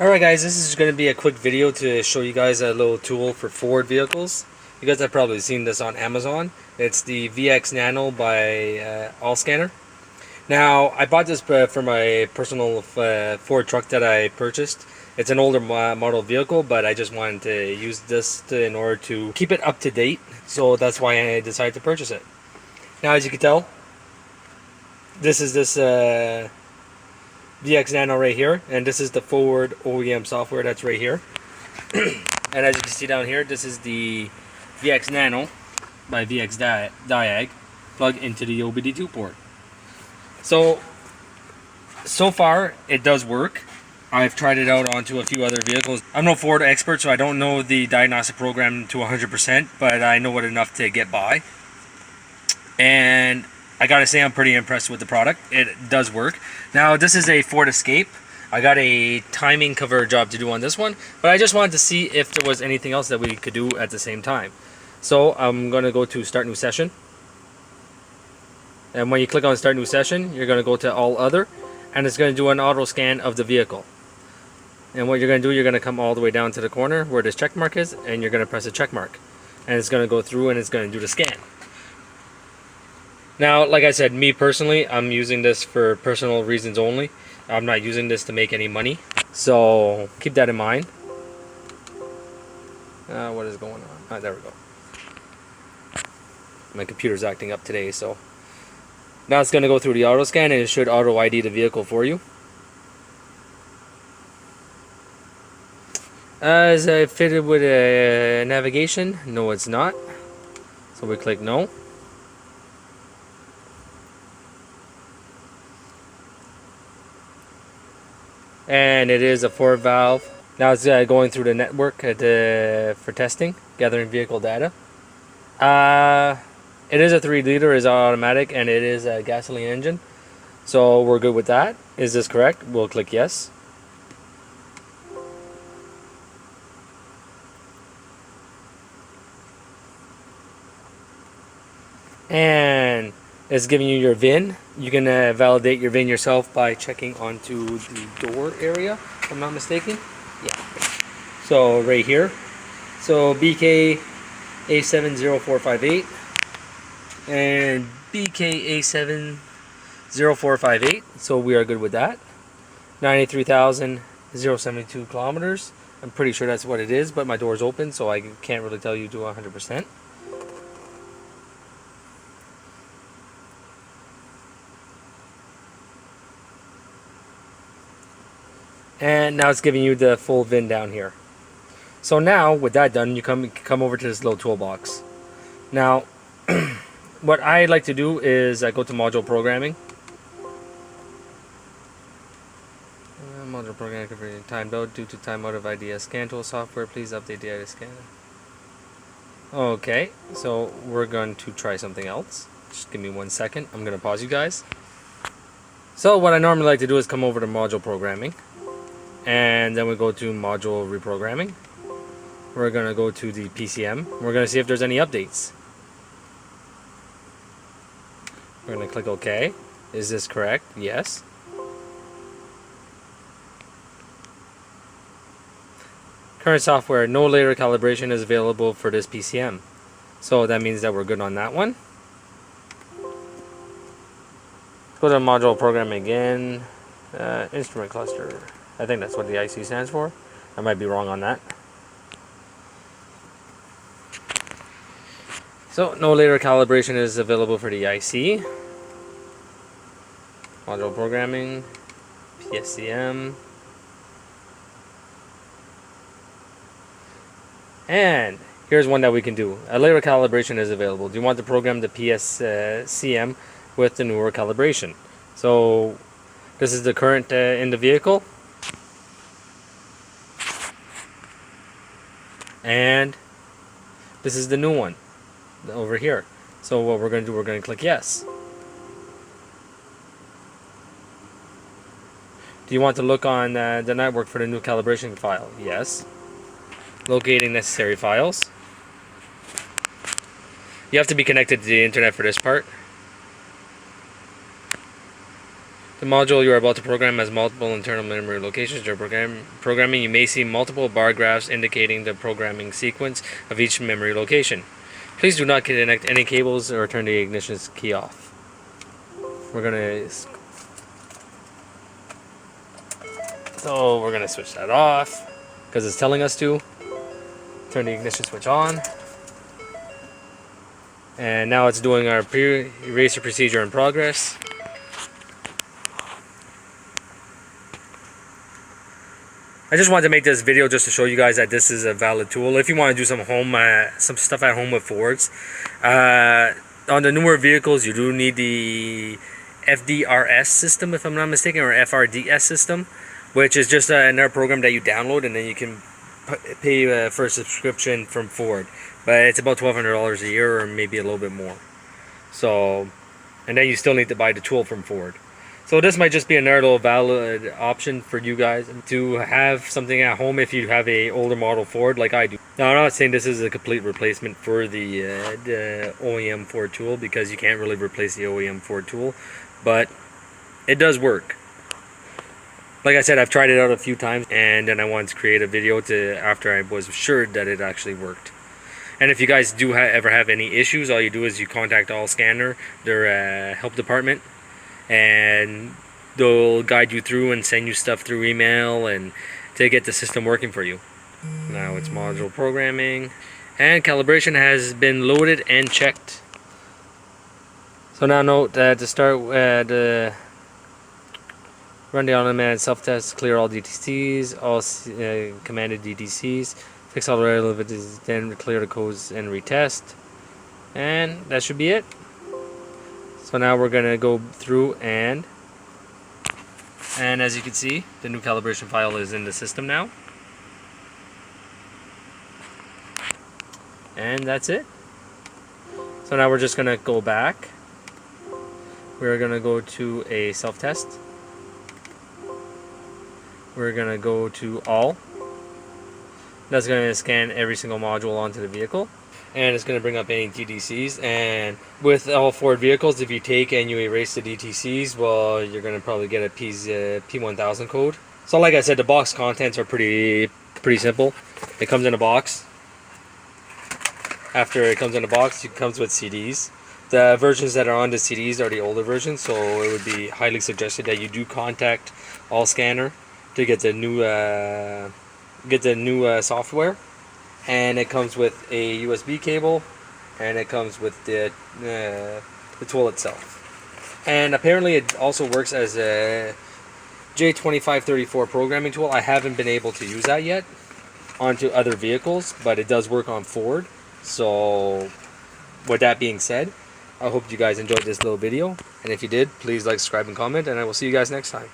Alright guys, this is going to be a quick video to show you guys a little tool for Ford vehicles. You guys have probably seen this on Amazon. It's the VX Nano by AllScanner. Now, I bought this for my personal Ford truck that I purchased. It's an older model vehicle, but I just wanted to use this in order to keep it up to date. So that's why I decided to purchase it. Now, as you can tell, this is this VX Nano right here, and this is the Ford OEM software that's right here. And as you can see down here, this is the VX Nano by VX Diag plug into the OBD2 port. So far it does work. I've tried it out onto a few other vehicles. I'm no Ford expert, so I don't know the diagnostic program to 100%, but I know it enough to get by. And I gotta say, I'm pretty impressed with the product. It does work. Now, this is a Ford Escape. I got a timing cover job to do on this one, but I just wanted to see if there was anything else that we could do at the same time. So I'm gonna go to Start New Session. And when you click on Start New Session, you're gonna go to All Other, and it's gonna do an auto scan of the vehicle. And what you're gonna do, you're gonna come all the way down to the corner where this check mark is, and you're gonna press a check mark. And it's gonna go through and it's gonna do the scan. Now, like I said, me personally, I'm using this for personal reasons only. I'm not using this to make any money. So keep that in mind. What is going on? There we go. My computer's acting up today, so. Now it's going to go through the auto scan and it should auto ID the vehicle for you. Is it fitted with a navigation? No, it's not. So we click no. And it is a 4-valve. Now it's going through the network for testing, gathering vehicle data. It is a 3-liter, is automatic, and it is a gasoline engine. So we're good with that. Is this correct? We'll click yes. And it's giving you your VIN. You can validate your VIN yourself by checking onto the door area, if I'm not mistaken. Yeah. So right here. So BK-A70458 and BK-A70458. So we are good with that. 93,072 kilometers. I'm pretty sure that's what it is, but my door's open, so I can't really tell you to 100%. And now it's giving you the full VIN down here. So now, with that done, you come over to this little toolbox. Now, what I like to do is I go to module programming. Module programming converting timed out due to timeout of IDS scan tool software. Please update the IDS scanner. Okay, so we're going to try something else. Just give me 1 second. I'm going to pause you guys. So what I normally like to do is come over to module programming. And then we go to module reprogramming. We're going to go to the PCM. We're going to see if there's any updates. We're going to click OK. Is this correct? Yes. Current software, no later calibration is available for this PCM. So that means that we're good on that one. Go to module programming again. Instrument cluster. I think that's what the IC stands for. I might be wrong on that. So, no later calibration is available for the IC. Module programming, PSCM. And here's one that we can do. A later calibration is available. Do you want to program the PSCM with the newer calibration? So, this is the current in the vehicle. And this is the new one over here. So what we're going to do, we're going to click yes. Do you want to look on the network for the new calibration file? Yes. Locating necessary files. You have to be connected to the internet for this part. The module you are about to program has multiple internal memory locations. During programming, you may see multiple bar graphs indicating the programming sequence of each memory location. Please do not connect any cables or turn the ignition key off. We're gonna switch that off because it's telling us to. Turn the ignition switch on. And now it's doing our eraser procedure in progress. I just wanted to make this video just to show you guys that this is a valid tool. If you want to do some stuff at home with Fords. On the newer vehicles, you do need the FDRS system, if I'm not mistaken, or FRDS system, which is just another program that you download and then you can pay for a subscription from Ford. But it's about $1,200 a year, or maybe a little bit more. So, and then you still need to buy the tool from Ford. So this might just be another little valid option for you guys to have something at home if you have a older model Ford like I do. Now, I'm not saying this is a complete replacement for the OEM Ford tool, because you can't really replace the OEM Ford tool, but it does work. Like I said, I've tried it out a few times, and then I wanted to create a video after I was assured that it actually worked. And if you guys do ever have any issues, all you do is you contact AllScanner, their help department, and they'll guide you through and send you stuff through email and to get the system working for you. Now it's module programming, and calibration has been loaded and checked. So now note that to start run the automated self-test, clear all Dtc'S, all commanded Dtc'S, fix all the relevant, then clear the codes and retest, and that should be it. So now we're gonna go through and as you can see, the new calibration file is in the system now, and that's it. So now we're just gonna go back. We're gonna go to a self-test. We're gonna go to all. That's going to scan every single module onto the vehicle, and it's going to bring up any Dtc'S. And with all Ford vehicles, if you take and you erase the Dtc'S, well, you're going to probably get a P1000 code. So like I said, the box contents are pretty simple. It comes in a box. After it comes in a box, it comes with CDs. The versions that are on the CDs are the older versions, so it would be highly suggested that you do contact AllScanner to get the new software. And it comes with a USB cable, and it comes with the tool itself. And apparently it also works as a J2534 programming tool. I haven't been able to use that yet onto other vehicles, but it does work on Ford. So with that being said, I hope you guys enjoyed this little video, and if you did, please like, subscribe, and comment, and I will see you guys next time.